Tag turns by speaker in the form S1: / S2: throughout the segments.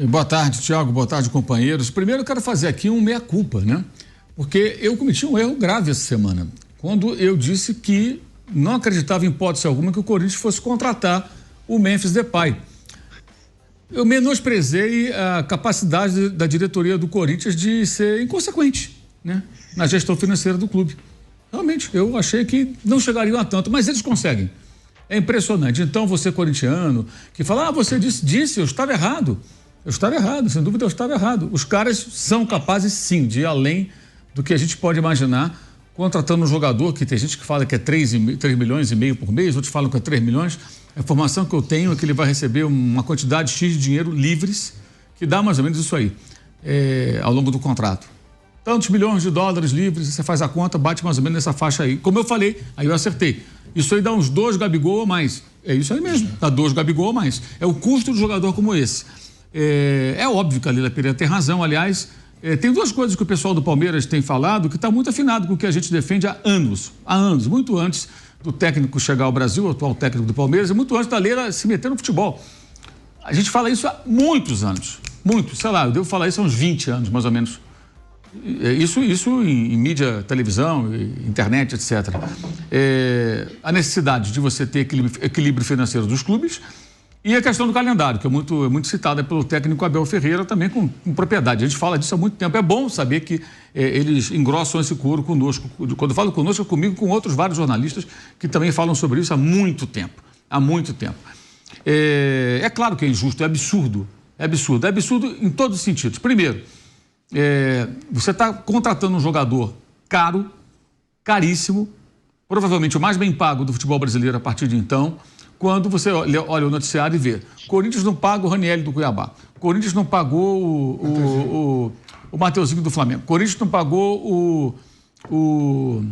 S1: Boa tarde, Thiago. Boa tarde, companheiros. Primeiro, eu quero fazer aqui um meia-culpa, né? Porque eu cometi um erro grave essa semana, quando eu disse que não acreditava em hipótese alguma que o Corinthians fosse contratar o Memphis Depay. Eu menosprezei a capacidade da diretoria do Corinthians de ser inconsequente, né, na gestão financeira do clube. Realmente, eu achei que não chegariam a tanto, mas eles conseguem. É impressionante. Então, você corintiano, que fala, você disse, eu estava errado. Eu estava errado, sem dúvida eu estava errado. Os caras são capazes, sim, de ir além do que a gente pode imaginar, contratando um jogador que tem gente que fala que é 3 milhões e meio por mês, outros falam que é 3 milhões. A informação que eu tenho é que ele vai receber uma quantidade X de dinheiro livres, que dá mais ou menos isso aí, ao longo do contrato. Tantos milhões de dólares livres, você faz a conta, bate mais ou menos nessa faixa aí. Como eu falei, aí eu acertei. Isso aí dá uns 2 Gabigol a mais. É isso aí mesmo, dá 2 Gabigol a mais. É o custo de um jogador como esse. É óbvio que a Leila Pereira tem razão, aliás. Tem 2 coisas que o pessoal do Palmeiras tem falado que está muito afinado com o que a gente defende há anos, muito antes do técnico chegar ao Brasil, o atual técnico do Palmeiras, e muito antes da Leila se meter no futebol. A gente fala isso há muitos anos, sei lá, eu devo falar isso há uns 20 anos, mais ou menos. Isso em mídia, televisão, internet, etc. A necessidade de você ter equilíbrio financeiro dos clubes. E a questão do calendário, que é muito citada pelo técnico Abel Ferreira, também com propriedade. A gente fala disso há muito tempo. É bom saber que eles engrossam esse couro conosco. Quando eu falo conosco, é comigo, com outros vários jornalistas que também falam sobre isso há muito tempo. É claro que é injusto, é absurdo. É absurdo em todos os sentidos. Primeiro, você está contratando um jogador caro, caríssimo, provavelmente o mais bem pago do futebol brasileiro a partir de então. Quando você olha o noticiário e vê, Corinthians não paga o Ranieri do Cuiabá, Corinthians não pagou o Mateuzinho do Flamengo, Corinthians não pagou o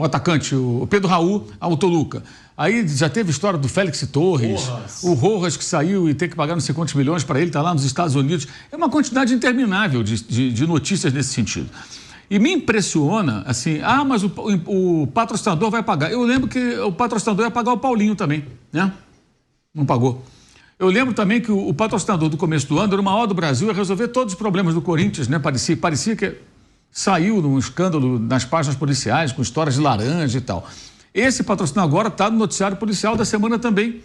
S1: atacante, o Pedro Raul ao Toluca. Aí já teve história do Félix Torres, o Rojas que saiu e tem que pagar não sei quantos milhões para ele, está lá nos Estados Unidos. É uma quantidade interminável de notícias nesse sentido. E me impressiona, assim, mas o patrocinador vai pagar. Eu lembro que o patrocinador ia pagar o Paulinho também, né? Não pagou. Eu lembro também que o patrocinador do começo do ano era o maior do Brasil, ia resolver todos os problemas do Corinthians, né? Parecia que saiu num escândalo nas páginas policiais, com histórias de laranja e tal. Esse patrocinador agora está no noticiário policial da semana também.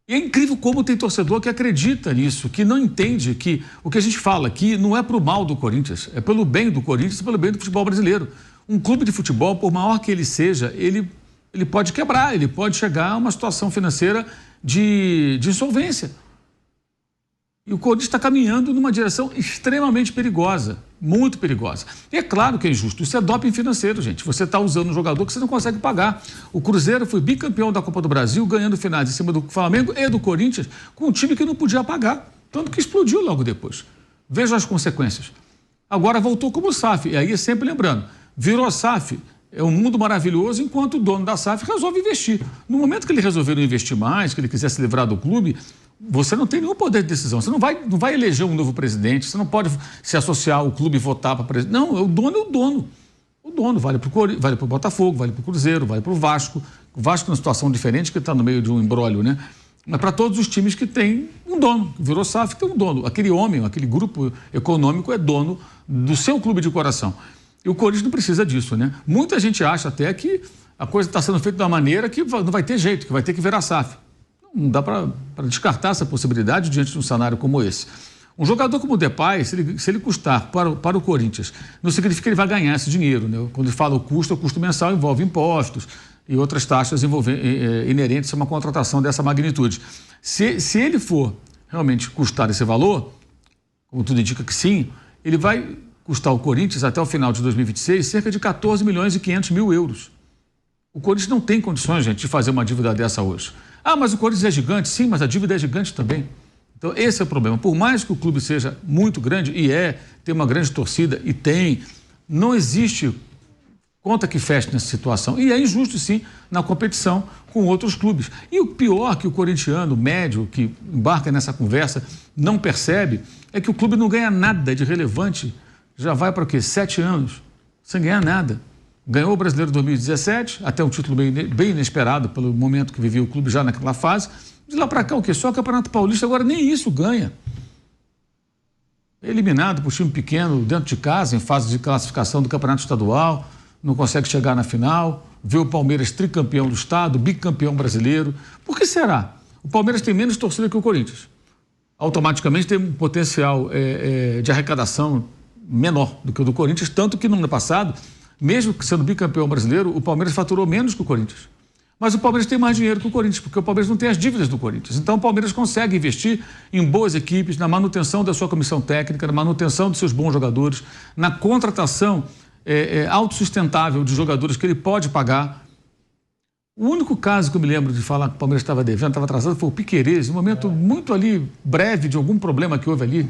S1: E é incrível como tem torcedor que acredita nisso, que não entende que o que a gente fala aqui não é para o mal do Corinthians, é pelo bem do Corinthians e pelo bem do futebol brasileiro. Um clube de futebol, por maior que ele seja, ele pode quebrar, ele pode chegar a uma situação financeira de insolvência. E o Corinthians está caminhando numa direção extremamente perigosa, muito perigosa. E é claro que é injusto, isso é doping financeiro, gente. Você está usando um jogador que você não consegue pagar. O Cruzeiro foi bicampeão da Copa do Brasil, ganhando finais em cima do Flamengo e do Corinthians, com um time que não podia pagar, tanto que explodiu logo depois. Veja as consequências. Agora voltou como SAF, e aí sempre lembrando, virou SAF, é um mundo maravilhoso, enquanto o dono da SAF resolve investir. No momento que ele resolver não investir mais, que ele quiser se livrar do clube, você não tem nenhum poder de decisão. Você não vai eleger um novo presidente, você não pode se associar ao clube e votar para presidente. Não, o dono é o dono. O dono vale para o Botafogo, vale para o Cruzeiro, vale para o Vasco. O Vasco é uma situação diferente, que está no meio de um imbróglio, né? Mas para todos os times que têm um dono. Virou SAF, tem um dono. Aquele homem, aquele grupo econômico é dono do seu clube de coração. E o Corinthians não precisa disso, né? Muita gente acha até que a coisa está sendo feita de uma maneira que não vai ter jeito, que vai ter que virar SAF. Não dá para descartar essa possibilidade diante de um cenário como esse. Um jogador como o Depay, se ele custar para o Corinthians, não significa que ele vai ganhar esse dinheiro, né? Quando ele fala o custo mensal envolve impostos e outras taxas inerentes a uma contratação dessa magnitude. Se ele for realmente custar esse valor, como tudo indica que sim, ele vai custar ao Corinthians até o final de 2026 cerca de 14 milhões e 500 mil euros. O Corinthians não tem condições, gente, de fazer uma dívida dessa hoje. Mas o Corinthians é gigante? Sim, mas a dívida é gigante também. Então, esse é o problema. Por mais que o clube seja muito grande, tem uma grande torcida, e tem, não existe conta que feche nessa situação. E é injusto, sim, na competição com outros clubes. E o pior que o corintiano médio, que embarca nessa conversa, não percebe, é que o clube não ganha nada de relevante. Já vai para o quê? 7 anos, sem ganhar nada. Ganhou o Brasileiro 2017, até um título bem inesperado pelo momento que vivia o clube já naquela fase. De lá para cá, o quê? Só o Campeonato Paulista, agora nem isso ganha. eliminado por time pequeno dentro de casa, em fase de classificação do Campeonato Estadual, não consegue chegar na final, vê o Palmeiras tricampeão do estado, bicampeão brasileiro. Por que será? O Palmeiras tem menos torcida que o Corinthians. Automaticamente tem um potencial de arrecadação menor do que o do Corinthians, tanto que no ano passado, mesmo sendo bicampeão brasileiro, o Palmeiras faturou menos que o Corinthians. Mas o Palmeiras tem mais dinheiro que o Corinthians, porque o Palmeiras não tem as dívidas do Corinthians. Então o Palmeiras consegue investir em boas equipes, na manutenção da sua comissão técnica, na manutenção dos seus bons jogadores, na contratação autossustentável de jogadores que ele pode pagar. O único caso que eu me lembro de falar que o Palmeiras estava devendo, estava atrasado, foi o Piquerez, um momento muito ali breve de algum problema que houve ali.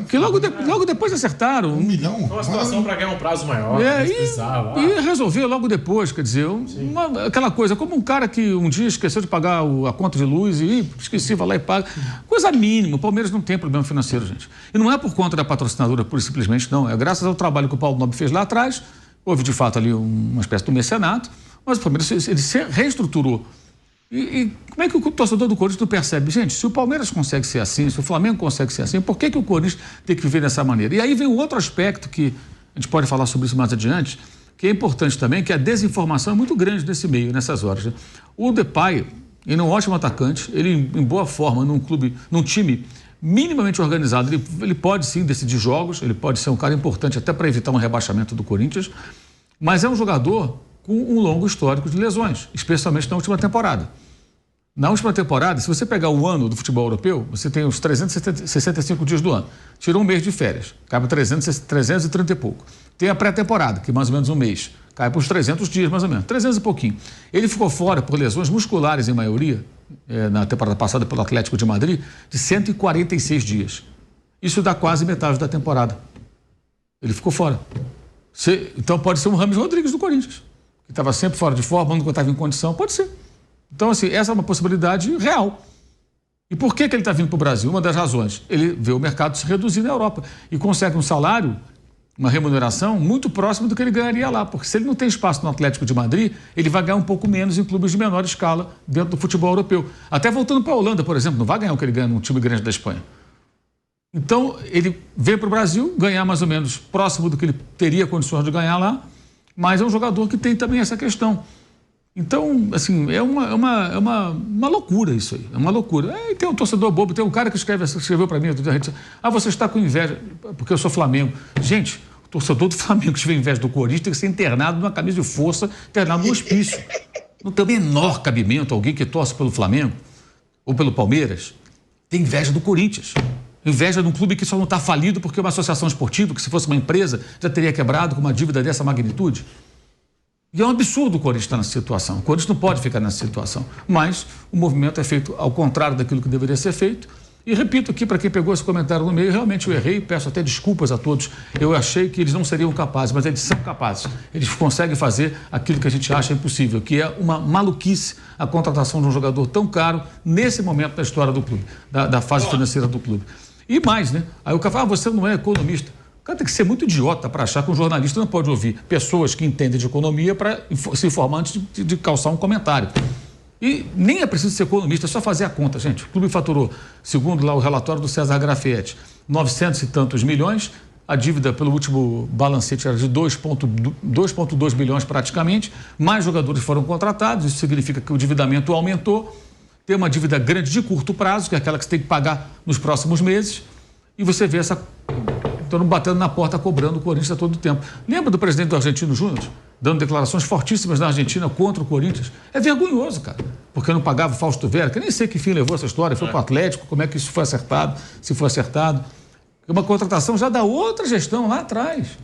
S1: Que logo depois acertaram.
S2: 1 milhão?
S3: Foi uma situação para ganhar um prazo maior.
S1: E resolveu logo depois, quer dizer, aquela coisa, como um cara que um dia esqueceu de pagar a conta de luz e esqueci, vai lá e paga. Coisa mínima, o Palmeiras não tem problema financeiro, gente. E não é por conta da patrocinadora, pura e simplesmente, não. É graças ao trabalho que o Paulo Nobre fez lá atrás, houve de fato ali uma espécie de mecenato, mas o Palmeiras ele se reestruturou. E como é que o torcedor do Corinthians não percebe? Gente, se o Palmeiras consegue ser assim, se o Flamengo consegue ser assim, por que o Corinthians tem que viver dessa maneira? E aí vem um outro aspecto que a gente pode falar sobre isso mais adiante, que é importante também, que a desinformação é muito grande nesse meio, nessas horas. Né? O Depay, ele é um ótimo atacante, ele em boa forma, num time minimamente organizado, ele pode sim decidir jogos, ele pode ser um cara importante até para evitar um rebaixamento do Corinthians, mas é um jogador com um longo histórico de lesões, especialmente na última temporada. Na última temporada, se você pegar o ano do futebol europeu, você tem os 365 dias do ano. Tirou um mês de férias, cai para 330 e pouco. Tem a pré-temporada, que é mais ou menos um mês, cai para os 300 dias mais ou menos, 300 e pouquinho. Ele ficou fora por lesões musculares em maioria, na temporada passada pelo Atlético de Madrid, de 146 dias. Isso dá quase metade da temporada. Ele ficou fora. Então pode ser um Rames Rodrigues do Corinthians, que estava sempre fora de forma, nunca estava em condição, pode ser. Então, assim, essa é uma possibilidade real. E por que ele está vindo para o Brasil? Uma das razões, ele vê o mercado se reduzir na Europa e consegue um salário, uma remuneração muito próxima do que ele ganharia lá, porque se ele não tem espaço no Atlético de Madrid, ele vai ganhar um pouco menos em clubes de menor escala dentro do futebol europeu. Até voltando para a Holanda, por exemplo, não vai ganhar o que ele ganha num time grande da Espanha. Então, ele vem para o Brasil, ganhar mais ou menos próximo do que ele teria condições de ganhar lá, mas é um jogador que tem também essa questão. Então, assim, é uma loucura isso aí, é uma loucura. E tem um torcedor bobo, tem um cara que escreveu para mim, você está com inveja, porque eu sou Flamengo. Gente, o torcedor do Flamengo que tiver inveja do Corinthians tem que ser internado numa camisa de força, internado no hospício. Não tem o menor cabimento alguém que torce pelo Flamengo ou pelo Palmeiras tem inveja do Corinthians. Inveja de um clube que só não está falido porque é uma associação esportiva, que se fosse uma empresa já teria quebrado com uma dívida dessa magnitude. E é um absurdo o Corinthians estar nessa situação. O Corinthians não pode ficar nessa situação. Mas o movimento é feito ao contrário daquilo que deveria ser feito. E repito aqui, para quem pegou esse comentário no meio, realmente eu errei, peço até desculpas a todos. Eu achei que eles não seriam capazes, mas eles são capazes. Eles conseguem fazer aquilo que a gente acha impossível, que é uma maluquice a contratação de um jogador tão caro nesse momento da história do clube, da fase financeira do clube. E mais, né? Aí o cara fala, você não é economista. O cara tem que ser muito idiota para achar que um jornalista não pode ouvir pessoas que entendem de economia para se informar antes de calçar um comentário. E nem é preciso ser economista, é só fazer a conta, gente. O clube faturou, segundo lá o relatório do César Grafietti, 900 e tantos milhões. A dívida pelo último balancete era de 2,2 bilhões praticamente. Mais jogadores foram contratados, isso significa que o endividamento aumentou. Tem uma dívida grande de curto prazo, que é aquela que você tem que pagar nos próximos meses. E você vê essa... Estão batendo na porta, cobrando o Corinthians a todo tempo. Lembra do presidente do Argentino Júnior, dando declarações fortíssimas na Argentina contra o Corinthians? É vergonhoso, cara, porque não pagava o Fausto Vera, que nem sei que fim levou essa história, foi para o Atlético, como é que isso foi acertado, se foi acertado. É uma contratação já da outra gestão lá atrás.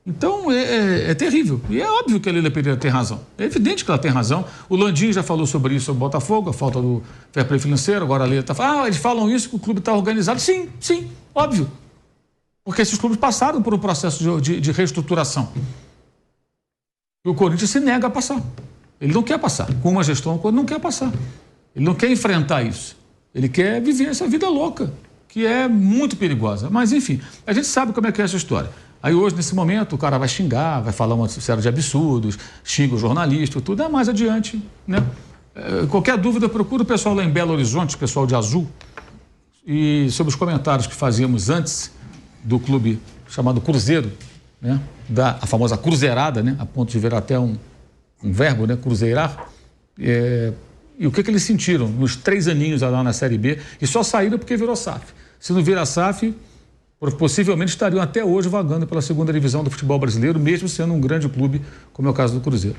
S1: Então, é terrível. E é óbvio que a Leila Pereira tem razão. É evidente que ela tem razão. O Landim já falou sobre isso, sobre o Botafogo, a falta do fair play financeiro. Agora a Leila está falando, eles falam isso, que o clube está organizado. Sim, óbvio. Porque esses clubes passaram por um processo de reestruturação. E o Corinthians se nega a passar. Ele não quer passar. Com uma gestão, o Corinthians não quer passar. Ele não quer enfrentar isso. Ele quer viver essa vida louca, que é muito perigosa. Mas, enfim, a gente sabe como é que é essa história. Aí hoje, nesse momento, o cara vai xingar, vai falar uma série de absurdos, xinga o jornalista, tudo. Mais adiante, né? Qualquer dúvida, procura o pessoal lá em Belo Horizonte, o pessoal de Azul, e sobre os comentários que fazíamos antes do clube chamado Cruzeiro, né? A famosa cruzeirada, né? A ponto de virar até um verbo, né? Cruzeirar. E o que eles sentiram nos 3 aninhos lá na Série B, e só saíram porque virou SAF. Se não vira SAF, possivelmente estariam até hoje vagando pela segunda divisão do futebol brasileiro, mesmo sendo um grande clube, como é o caso do Cruzeiro.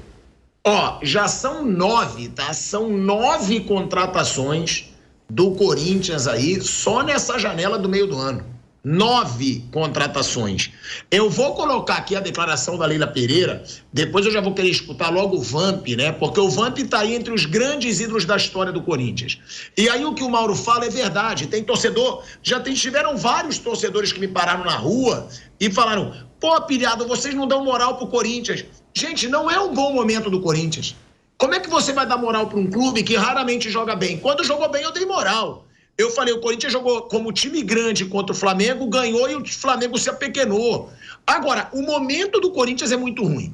S2: Já são 9, tá? São 9 contratações do Corinthians aí, só nessa janela do meio do ano. 9 contratações. Eu vou colocar aqui a declaração da Leila Pereira, depois eu já vou querer escutar logo o Vamp, né? Porque o Vamp tá aí entre os grandes ídolos da história do Corinthians. E aí o que o Mauro fala é verdade. Tem torcedor, tiveram vários torcedores que me pararam na rua e falaram: pô, pilhado, vocês não dão moral pro Corinthians. Gente, não é um bom momento do Corinthians. Como é que você vai dar moral para um clube que raramente joga bem? Quando jogou bem, eu dei moral. Eu falei, o Corinthians jogou como time grande contra o Flamengo, ganhou e o Flamengo se apequenou. Agora, o momento do Corinthians é muito ruim.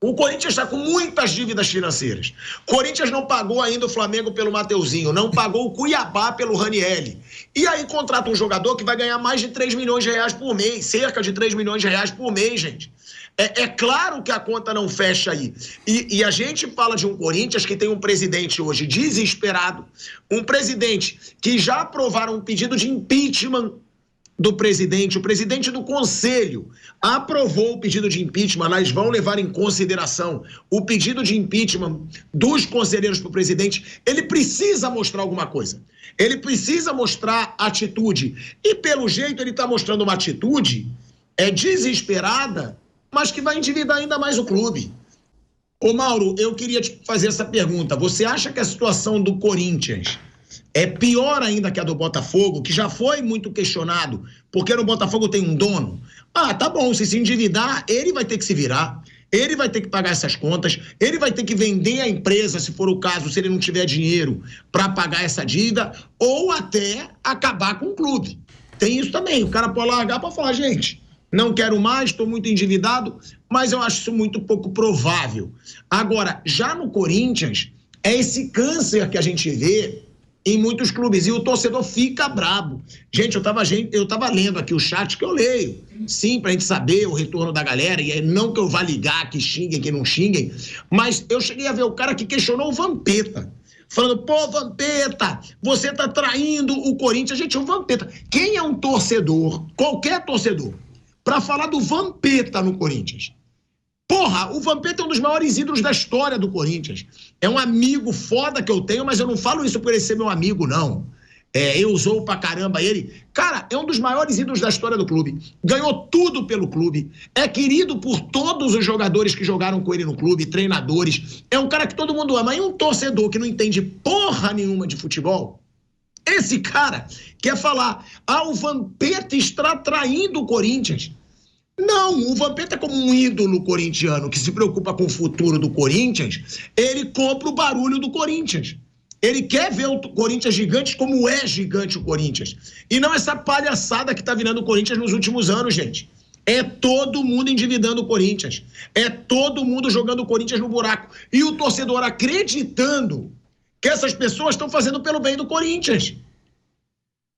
S2: O Corinthians está com muitas dívidas financeiras. O Corinthians não pagou ainda o Flamengo pelo Mateuzinho, não pagou o Cuiabá pelo Ranielli. E aí contrata um jogador que vai ganhar mais de 3 milhões de reais por mês, cerca de 3 milhões de reais por mês, gente. É claro que a conta não fecha aí. E a gente fala de um Corinthians que tem um presidente hoje desesperado, um presidente que já aprovaram um pedido de impeachment do presidente, o presidente do conselho aprovou o pedido de impeachment, eles vão levar em consideração o pedido de impeachment dos conselheiros para o presidente. Ele precisa mostrar alguma coisa, ele precisa mostrar atitude, e pelo jeito ele está mostrando uma atitude desesperada, mas que vai endividar ainda mais o clube. Ô Mauro, eu queria te fazer essa pergunta, você acha que a situação do Corinthians é pior ainda que a do Botafogo, que já foi muito questionado, porque no Botafogo tem um dono? Tá bom, se endividar, ele vai ter que se virar, ele vai ter que pagar essas contas, ele vai ter que vender a empresa, se for o caso, se ele não tiver dinheiro para pagar essa dívida, ou até acabar com o clube. Tem isso também, o cara pode largar para falar, gente, não quero mais, estou muito endividado, mas eu acho isso muito pouco provável. Agora, já no Corinthians, é esse câncer que a gente vê em muitos clubes, e o torcedor fica brabo. Gente, eu tava lendo aqui o chat que eu leio, sim, pra gente saber o retorno da galera, e não que eu vá ligar, que xinguem, que não xinguem, mas eu cheguei a ver o cara que questionou o Vampeta, falando, pô, Vampeta, você tá traindo o Corinthians. Gente, o Vampeta, quem é um torcedor, qualquer torcedor, pra falar do Vampeta no Corinthians? Porra, o Vampeta é um dos maiores ídolos da história do Corinthians. É um amigo foda que eu tenho, mas eu não falo isso por ele ser meu amigo, não. Eu usou pra caramba ele. Cara, é um dos maiores ídolos da história do clube. Ganhou tudo pelo clube. É querido por todos os jogadores que jogaram com ele no clube, treinadores. É um cara que todo mundo ama. E um torcedor que não entende porra nenhuma de futebol, esse cara quer falar, o Vampeta está traindo o Corinthians. Não, o Vampeta é como um ídolo corintiano que se preocupa com o futuro do Corinthians, ele compra o barulho do Corinthians. Ele quer ver o Corinthians gigante como é gigante o Corinthians. E não essa palhaçada que tá virando o Corinthians nos últimos anos, gente. É todo mundo endividando o Corinthians. É todo mundo jogando o Corinthians no buraco. E o torcedor acreditando que essas pessoas estão fazendo pelo bem do Corinthians.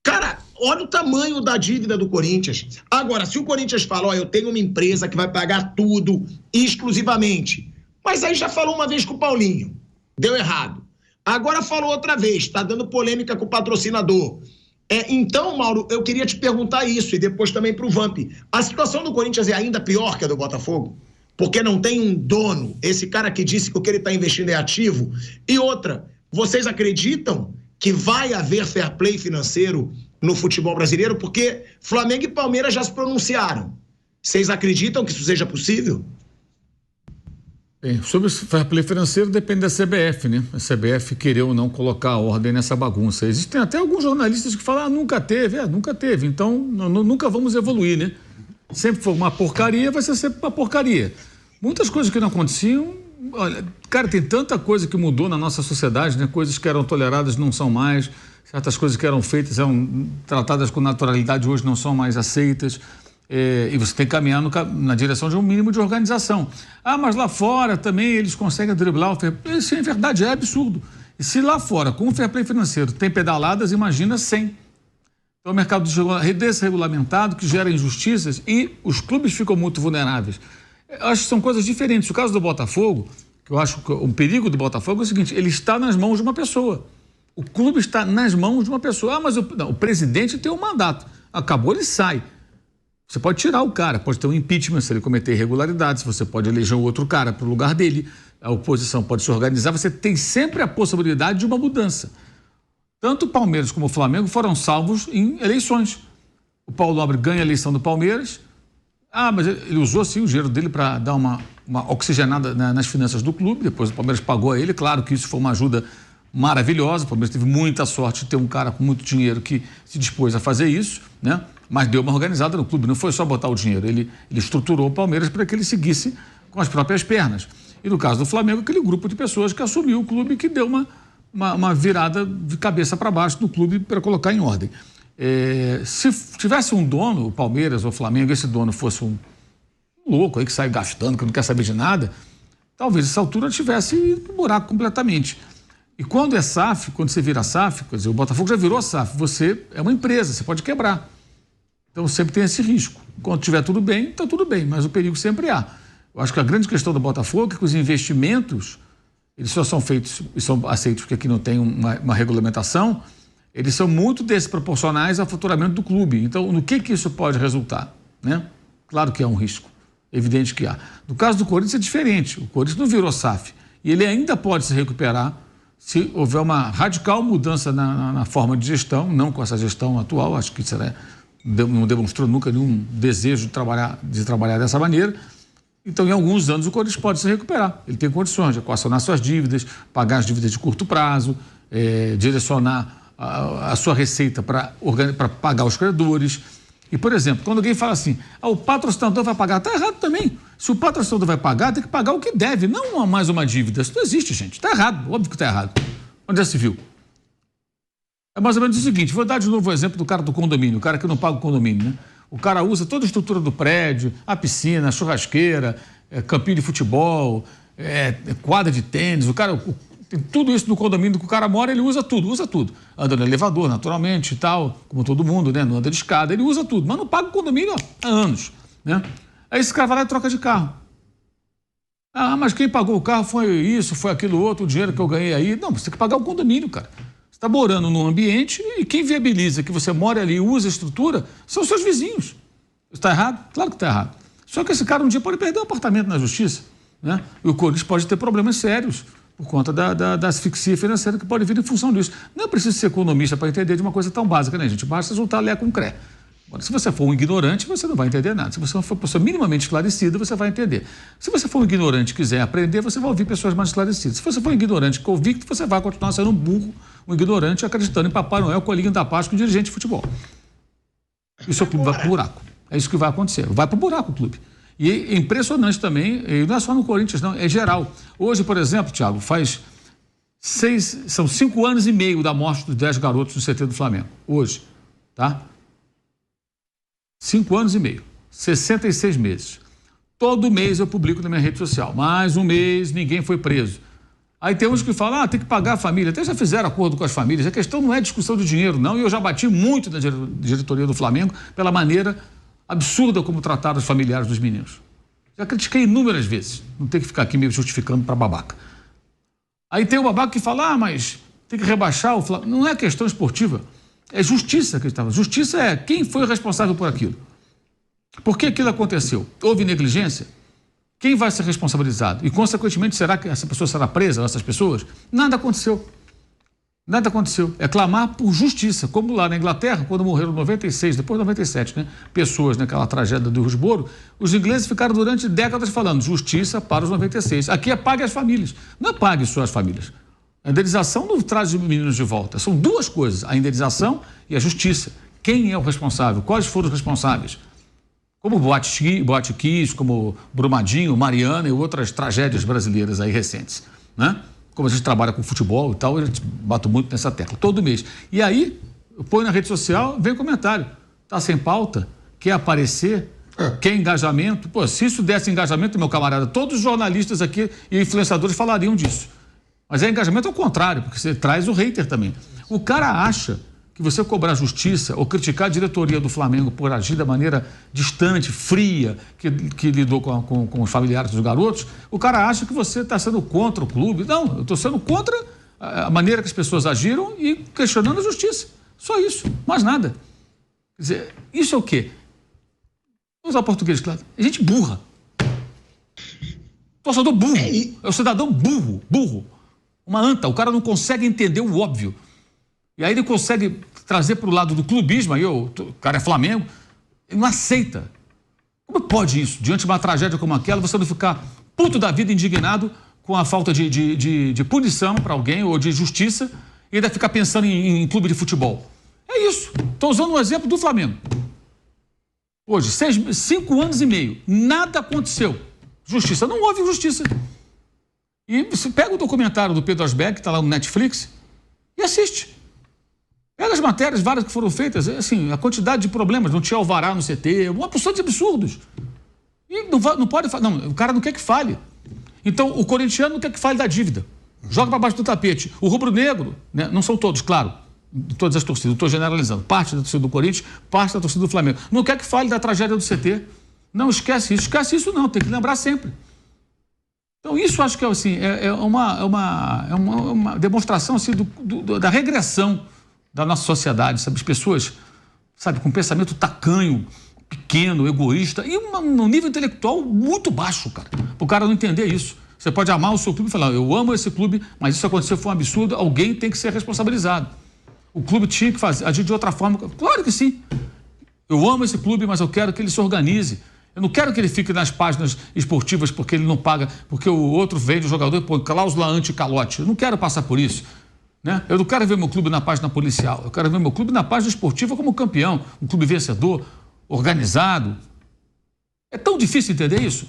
S2: Cara, olha o tamanho da dívida do Corinthians. Agora, se o Corinthians fala, eu tenho uma empresa que vai pagar tudo exclusivamente, mas aí já falou uma vez com o Paulinho, deu errado. Agora falou outra vez, tá dando polêmica com o patrocinador. Então, Mauro, eu queria te perguntar isso, e depois também pro Vamp. A situação do Corinthians é ainda pior que a do Botafogo? Porque não tem um dono, esse cara que disse que o que ele tá investindo é ativo. E outra, vocês acreditam que vai haver fair play financeiro no futebol brasileiro? Porque Flamengo e Palmeiras já se pronunciaram. Vocês acreditam que isso seja possível?
S1: Bem, sobre o fair play financeiro depende da CBF, né? A CBF querer ou não colocar ordem nessa bagunça. Existem até alguns jornalistas que falam, nunca teve. Nunca teve, então nunca vamos evoluir, né? Sempre foi uma porcaria, vai ser sempre uma porcaria. Muitas coisas que não aconteciam, olha, cara, tem tanta coisa que mudou na nossa sociedade, né? Coisas que eram toleradas não são mais, certas coisas que eram feitas, eram tratadas com naturalidade, hoje não são mais aceitas. E você tem que caminhar na direção de um mínimo de organização. Mas lá fora também eles conseguem driblar o fair play. Isso é verdade, é absurdo. E se lá fora, com o fair play financeiro, tem pedaladas, imagina sem. Então, é um mercado desregulamentado que gera injustiças e os clubes ficam muito vulneráveis. Eu acho que são coisas diferentes. O caso do Botafogo, que eu acho que o perigo do Botafogo é o seguinte, ele está nas mãos de uma pessoa. O clube está nas mãos de uma pessoa. Ah, mas o presidente tem um mandato. Acabou, ele sai. Você pode tirar o cara, pode ter um impeachment se ele cometer irregularidades, você pode eleger um outro cara para o lugar dele, a oposição pode se organizar, você tem sempre a possibilidade de uma mudança. Tanto o Palmeiras como o Flamengo foram salvos em eleições. O Paulo Nobre ganha a eleição do Palmeiras. Ah, mas ele usou sim o dinheiro dele para dar uma oxigenada nas finanças do clube, depois o Palmeiras pagou a ele, claro que isso foi uma ajuda maravilhosa, o Palmeiras teve muita sorte de ter um cara com muito dinheiro que se dispôs a fazer isso, né? Mas deu uma organizada no clube, não foi só botar o dinheiro, ele estruturou o Palmeiras para que ele seguisse com as próprias pernas. E no caso do Flamengo, aquele grupo de pessoas que assumiu o clube, que deu uma virada de cabeça para baixo do clube para colocar em ordem. Se tivesse um dono, o Palmeiras ou o Flamengo, esse dono fosse um louco aí que sai gastando, que não quer saber de nada, talvez essa altura tivesse ido pro buraco completamente. E quando é SAF, quando você vira SAF, quer dizer, o Botafogo já virou SAF, você é uma empresa, você pode quebrar. Então sempre tem esse risco. Quando estiver tudo bem, está tudo bem, mas o perigo sempre há. Eu acho que a grande questão do Botafogo é que os investimentos, eles só são feitos e são aceitos porque aqui não tem uma regulamentação, eles são muito desproporcionais ao faturamento do clube. Então, no que isso pode resultar? Né? Claro que é um risco, evidente que há. No caso do Corinthians é diferente, o Corinthians não virou SAF e ele ainda pode se recuperar se houver uma radical mudança na forma de gestão, não com essa gestão atual, acho que não demonstrou nunca nenhum desejo de trabalhar dessa maneira. Então, em alguns anos, o Corinthians pode se recuperar. Ele tem condições de equacionar suas dívidas, pagar as dívidas de curto prazo, direcionar a sua receita para pagar os credores. E, por exemplo, quando alguém fala assim, o patrocinador vai pagar, está errado também. Se o patrocinador vai pagar, tem que pagar o que deve, não mais uma dívida. Isso não existe, gente. Está errado, óbvio que está errado. Onde já se viu? É mais ou menos o seguinte, vou dar de novo o exemplo do cara do condomínio, o cara que não paga o condomínio, né? O cara usa toda a estrutura do prédio, a piscina, a churrasqueira, campinho de futebol, quadra de tênis, o cara tem tudo isso no condomínio que o cara mora, ele usa tudo. Anda no elevador, naturalmente e tal, como todo mundo, né? Não anda de escada, ele usa tudo, mas não paga o condomínio há anos, né? Aí esse cara vai lá e troca de carro. Ah, mas quem pagou o carro foi isso, foi aquilo outro, o dinheiro que eu ganhei aí. Não, você tem que pagar o condomínio, cara. Você está morando num ambiente e quem viabiliza que você mora ali e use a estrutura são os seus vizinhos. Está errado? Claro que está errado. Só que esse cara um dia pode perder o apartamento na justiça, né? E o Corinthians pode ter problemas sérios por conta da asfixia financeira que pode vir em função disso. Não é preciso ser economista para entender de uma coisa tão básica, né, gente? Basta juntar Lé com Cré. Agora, se você for um ignorante, você não vai entender nada. Se você for uma pessoa minimamente esclarecida, você vai entender. Se você for um ignorante e quiser aprender, você vai ouvir pessoas mais esclarecidas. Se você for um ignorante convicto, você vai continuar sendo um burro, um ignorante, acreditando em Papai Noel, Coelhinho da Páscoa e dirigente de futebol. E o seu clube vai pro buraco. É isso que vai acontecer. Vai pro buraco o clube. E é impressionante também, e não é só no Corinthians, não, é geral. Hoje, por exemplo, Thiago, são 5 anos e meio da morte dos 10 garotos no CT do Flamengo. Hoje, tá? 5 anos e meio, 66 meses. Todo mês eu publico na minha rede social. Mais um mês, ninguém foi preso. Aí tem uns que falam, tem que pagar a família. Até já fizeram acordo com as famílias. A questão não é discussão de dinheiro, não. E eu já bati muito na diretoria do Flamengo pela maneira absurda como trataram os familiares dos meninos. Já critiquei inúmeras vezes. Não tem que ficar aqui me justificando para babaca. Aí tem o babaca que fala, mas tem que rebaixar o Flamengo. Não é questão esportiva. É justiça que estava. Justiça é quem foi responsável por aquilo. Por que aquilo aconteceu? Houve negligência? Quem vai ser responsabilizado? E, consequentemente, será que essa pessoa será presa, essas pessoas? Nada aconteceu. Nada aconteceu. É clamar por justiça. Como lá na Inglaterra, quando morreram 96, depois de 97, né? Pessoas naquela tragédia do Hillsborough, os ingleses ficaram durante décadas falando justiça para os 96. Aqui é pague as famílias. Não é pague só as famílias. A indenização não traz os meninos de volta. São duas coisas, a indenização e a justiça. Quem é o responsável? Quais foram os responsáveis? Como Boate Kiss, como Brumadinho, Mariana e outras tragédias brasileiras aí recentes, né? Como a gente trabalha com futebol e tal, a gente bate muito nessa tecla, todo mês. E aí, eu ponho na rede social, vem comentário. Tá sem pauta? Quer aparecer? Quer engajamento? Pô, se isso desse engajamento, meu camarada, todos os jornalistas aqui e influenciadores falariam disso. Mas engajamento ao contrário, porque você traz o hater também. O cara acha que você cobrar justiça ou criticar a diretoria do Flamengo por agir da maneira distante, fria, que lidou com os familiares dos garotos, o cara acha que você está sendo contra o clube. Não, eu estou sendo contra a maneira que as pessoas agiram e questionando a justiça. Só isso, mais nada. Quer dizer, isso é o quê? Vamos usar o português, claro. É gente burra. Torcedor burro. É o cidadão burro. Uma anta. O cara não consegue entender o óbvio. E aí ele consegue trazer para o lado do clubismo, aí o cara é Flamengo, ele não aceita. Como pode isso? Diante de uma tragédia como aquela, você não ficar puto da vida, indignado com a falta de punição para alguém ou de justiça e ainda ficar pensando em clube de futebol? É isso. Estou usando um exemplo do Flamengo. Hoje, 5 anos e meio, nada aconteceu. Justiça, não houve justiça. E você pega o documentário do Pedro Asberg, que está lá no Netflix, e assiste. Pega as matérias, várias que foram feitas, assim, a quantidade de problemas, não tinha alvará no CT, uma porção de absurdos. E não pode falar, não, o cara não quer que fale. Então, o corintiano não quer que fale da dívida. Joga para baixo do tapete. O rubro-negro, né, não são todos, claro, todas as torcidas, estou generalizando, parte da torcida do Corinthians, parte da torcida do Flamengo. Não quer que fale da tragédia do CT. Não, esquece isso não, tem que lembrar sempre. Então, isso acho que assim, é uma demonstração assim, da regressão da nossa sociedade, sabe? As pessoas, sabe, com pensamento tacanho, pequeno, egoísta e um nível intelectual muito baixo, cara. O cara não entender isso. Você pode amar o seu clube e falar, eu amo esse clube, mas isso aconteceu, foi um absurdo, alguém tem que ser responsabilizado. O clube tinha que agir de outra forma. Claro que sim. Eu amo esse clube, mas eu quero que ele se organize. Eu não quero que ele fique nas páginas esportivas porque ele não paga, porque o outro vende o jogador e põe cláusula anti-calote. Eu não quero passar por isso. Né? Eu não quero ver meu clube na página policial. Eu quero ver meu clube na página esportiva como campeão. Um clube vencedor, organizado. É tão difícil entender isso?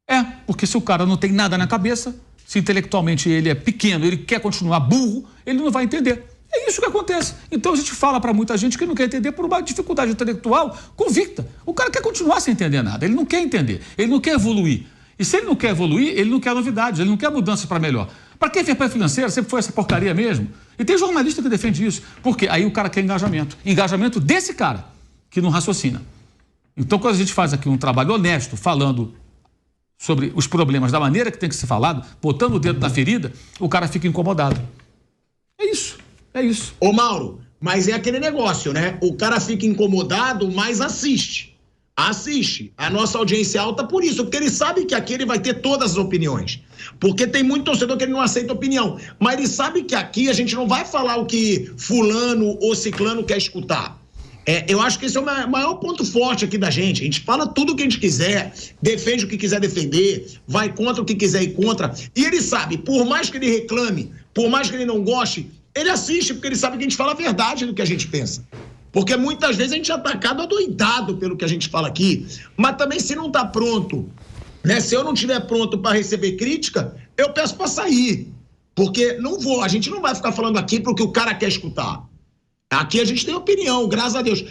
S1: É, porque se o cara não tem nada na cabeça, se intelectualmente ele é pequeno, ele quer continuar burro, ele não vai entender. É isso que acontece. Então a gente fala para muita gente que não quer entender por uma dificuldade intelectual convicta. O cara quer continuar sem entender nada, ele não quer entender, ele não quer evoluir. E se ele não quer evoluir, ele não quer novidades, ele não quer mudanças para melhor. Para quem fair play financeiro, sempre foi essa porcaria mesmo. E tem jornalista que defende isso, porque aí o cara quer engajamento. Engajamento desse cara, que não raciocina. Então quando a gente faz aqui um trabalho honesto, falando sobre os problemas da maneira que tem que ser falado, botando o dedo na ferida, o cara fica incomodado. É isso. É isso.
S2: Ô Mauro, mas é aquele negócio, né? O cara fica incomodado, mas assiste. Assiste. A nossa audiência é alta por isso, porque ele sabe que aqui ele vai ter todas as opiniões. Porque tem muito torcedor que ele não aceita opinião. Mas ele sabe que aqui a gente não vai falar o que fulano ou ciclano quer escutar. Eu acho que esse é o maior ponto forte aqui da gente. A gente fala tudo o que a gente quiser, defende o que quiser defender, vai contra o que quiser ir contra. E ele sabe, por mais que ele reclame, por mais que ele não goste, ele assiste, porque ele sabe que a gente fala a verdade do que a gente pensa. Porque muitas vezes a gente é atacado, adoidado pelo que a gente fala aqui. Mas também se não está pronto, né? Se eu não estiver pronto para receber crítica, eu peço para sair. Porque a gente não vai ficar falando aqui porque o cara quer escutar. Aqui a gente tem opinião, graças a Deus.